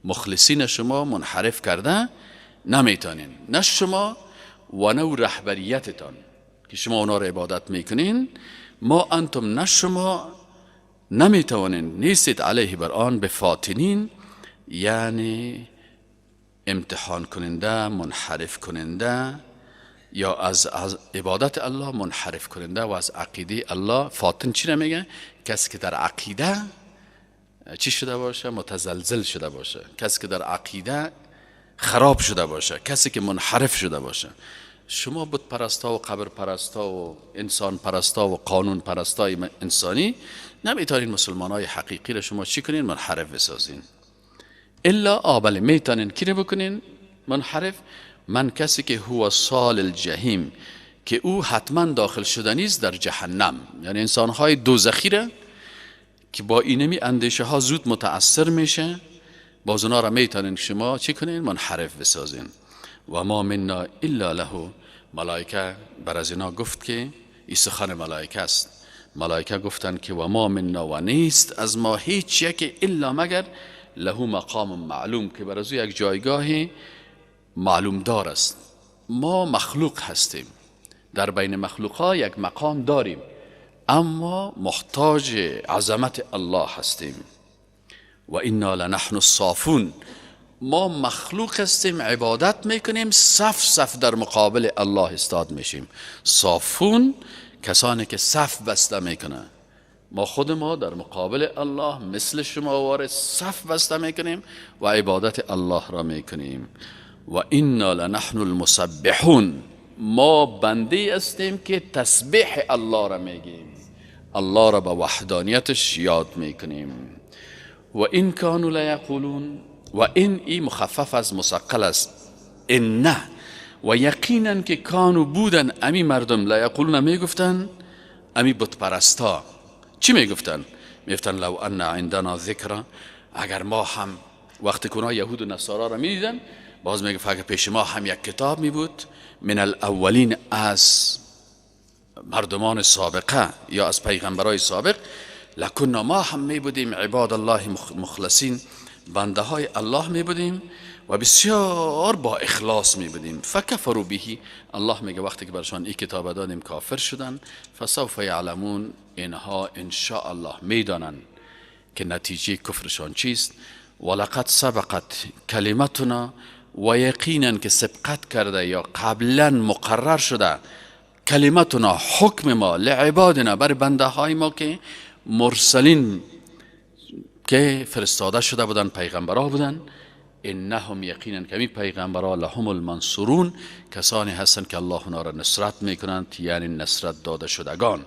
مخلصین شما منحرف کرده نمیتونین، نه شما و نه رهبریتتان که شما اونا را عبادت میکنین. ما انتم، نه شما، نمیتوانین، نیستید علیه بر آن بفاتنین، یعنی امتحان کننده، منحرف کننده، یا از عبادت الله منحرف کننده و از عقیده الله. فاتن چی نمیگه؟ کسی که در عقیده چی شده باشه؟ متزلزل شده باشه، کسی که در عقیده خراب شده باشه، کسی که منحرف شده باشه. شما بت پرستا و قبر پرستا و انسان پرستا و قانون پرستای انسانی نمیتونین مسلمان های حقیقی را شما چی کنین؟ منحرف بسازین. الا آبله، میتونین کی رو بکنین منحرف؟ من کسی که هو صال الجحیم، که او حتما داخل شدنیست در جهنم، یعنی انسانهای دوزخی را که با اینمی اندیشه ها زود متأثر میشه باز اونا را میتونین شما چی کنین؟ منحرف بسازین. و ما منا الا له، ملائکه بر از اینا گفت که این سخن ملائکه است. ملائکه گفتن که و ما منا، و نیست از ما هیچ یک الا مگر له مقام معلوم، که بر از یک جایگاه معلوم دار است. ما مخلوق هستیم، در بین مخلوقا یک مقام داریم، اما محتاج عظمت الله هستیم. و انا لنحن الصافون، ما مخلوق هستیم، عبادت میکنیم، صف در مقابل الله استاد میشیم. صافون کسانی که صف بسته میکنن. ما خود ما در مقابل الله مثل شما وارد صف بسته میکنیم و عبادت الله را میکنیم. و انا لنحن المسبحون، ما بنده هستیم که تسبیح الله را میگیم، الله را به وحدانیتش یاد میکنیم. و این کانوا لیقولون، و این مخفف از مثقل است. این نه، و یقینا که کانو بودن امی مردم، لیقولون میگفتن، امی بت پرستا چی میگفتن؟ میگفتن لو ان عندنا ذکر، اگر ما هم، وقتی که یهود و نصارا را میدیدن باز میگفت اگر پیش ما هم یک کتاب میبود من الاولین، از مردمان سابقه یا از پیغمبرای سابق، لکنا، ما هم میبودیم عباد الله مخلصین، بنده های الله میبودیم و بسیار با اخلاص میبودیم. فکفروا به، الله میگه وقتی که برشان این کتاب دادیم کافر شدن. فسوف یعلمون، اینها ان شاء الله میدانن که نتیجه کفرشان چیست. ولقد سبقت کلمتنا، و یقینا که سبقت کرده یا قبلا مقرر شده کلمتنا، حکم ما، لعبادنا، بر بنده های ما که مرسلین که فرستاده شده بودن، پیغمبرها بودن. انهم، یقینا که این پیغمبرها، لهم المنصورون، کسانی هستند که الله اونا را نصرت میکنند، یعنی نصرت داده شدگان.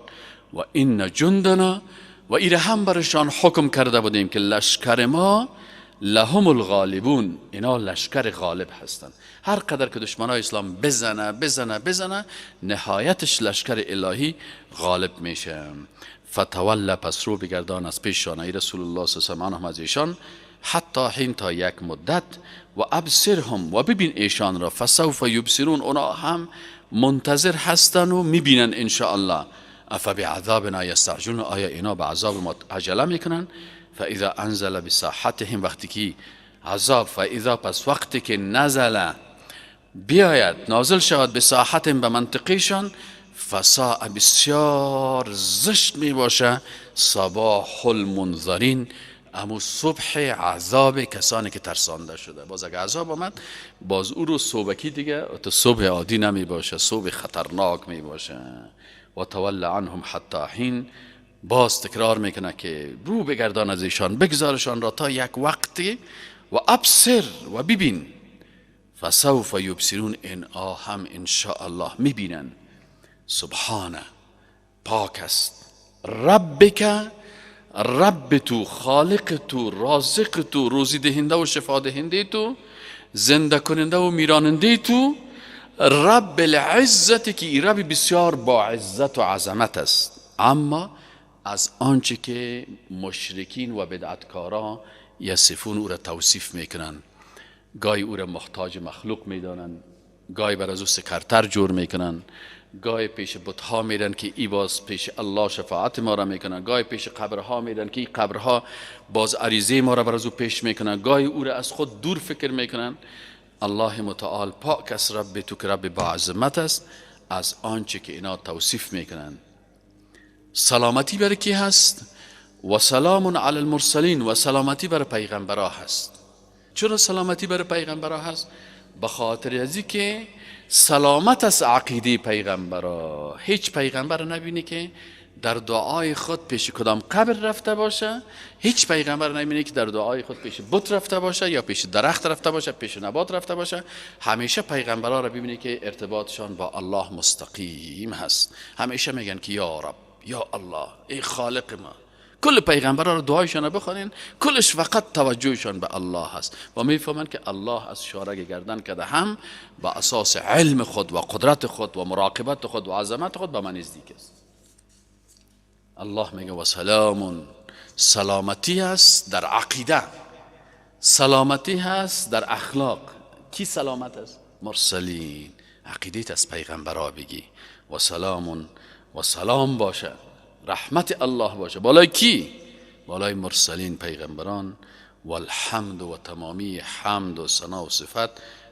و این جندنا، و ایره هم برشان حکم کرده بودیم که لشکر ما لهم الغالبون، اینا لشکر غالب هستند. هر قدر که دشمنای اسلام بزنه نهایتش لشکر الهی غالب میشه. فتول، پس رو بگردان از پیششان، ای رسول الله صلی الله علیه و آله از ایشان، حتی حین، تا یک مدت، و ابصرهم، و ببین ایشان را، فسوف یبصرون، اونا هم منتظر هستن و میبینن ان شاء الله. افبعذابنا یستعجلون، آیا اینا به عذاب ما عجله میکنن؟ فاذا انزل بساحتهم، وقتی که عذاب، فاذا، پس وقتی که نزل بیاید، نازل شود، بساحتهم، به منطقیشان، فساء، بسیار زشت می باشه، صباح المنذرین، امو صبح عذاب کسانی که ترسانده شده. باز اگه عذاب آمد باز او رو صبحی دیگه تو صبح عادی نمی باشه، صبح خطرناک می باشه. و تول عنهم حتی حین، باز تکرار میکنه که رو بگردان از ایشان، بگذارشان را تا یک وقتی. و ابصر، و ببین، فسوف یبصرون، این هم ان شاء الله میبینن. سبحانه، پاک است، ربک، رب تو، خالق تو، رازق تو، روزی دهنده و شفا دهنده تو، زنده کننده و میراننده تو، رب العزت، که ای رب بسیار با عزت و عظمت است. اما از آنچه که مشرکین و بدعتکارا یصفون، او را توصیف میکنن، گاهی او را محتاج مخلوق میدانن، گاهی بر از او سکرتر جور میکنن، گاهی پیش بتها میرن که ای باز پیش الله شفاعت ما را میکنن، گاهی پیش قبرها میرن که ای قبرها باز عریضه ما را بر از او پیش میکنن، گاهی او را از خود دور فکر میکنن. الله متعال پاک است، رب تو که رب با عظمت است، از آنچه که اینا توصیف میکنن. سلامتی برای کی هست؟ و سلام علی المرسلین، و سلامتی برای پیغمبرها هست. چرا سلامتی برای پیغمبرها هست؟ به خاطر ازی که سلامت از عقیده پیغمبرها. هیچ پیغمبر نبینی که در دعای خود پیش کدام قبر رفته باشه، هیچ پیغمبر نبینی که در دعای خود پیش بت رفته باشه یا پیش درخت رفته باشه، پیش نبات رفته باشه. همیشه پیغمبرها را ببینی که ارتباطشان با الله مستقیم هست. همیشه میگن که یا رب، یا الله، ای خالق ما. کل پیغمبران رو دعایشان بخونین، کلش فقط توجهشان به الله هست و میفهمن که الله از شارگ گردن کده هم با اساس علم خود و قدرت خود و مراقبت خود و عظمت خود به من نزدیک است. الله میگه و سلامون، سلامتی است در عقیده، سلامتی هست در اخلاق. کی سلامت است؟ مرسلین. عقیدت از پیغمبرها بگی و سلام و سلام باشه، رحمت الله باشه بالای کی؟ بالای مرسلین، پیغمبران. و الحمد و تمامی حمد و ثنا و صفت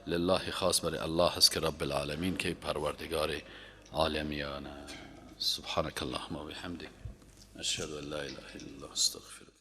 لله، خاص برای الله هست که رب العالمین، که پروردگار عالمیان. سبحانك اللهم و بحمدک، اشهد ان لا اله الا الله، استغفرک.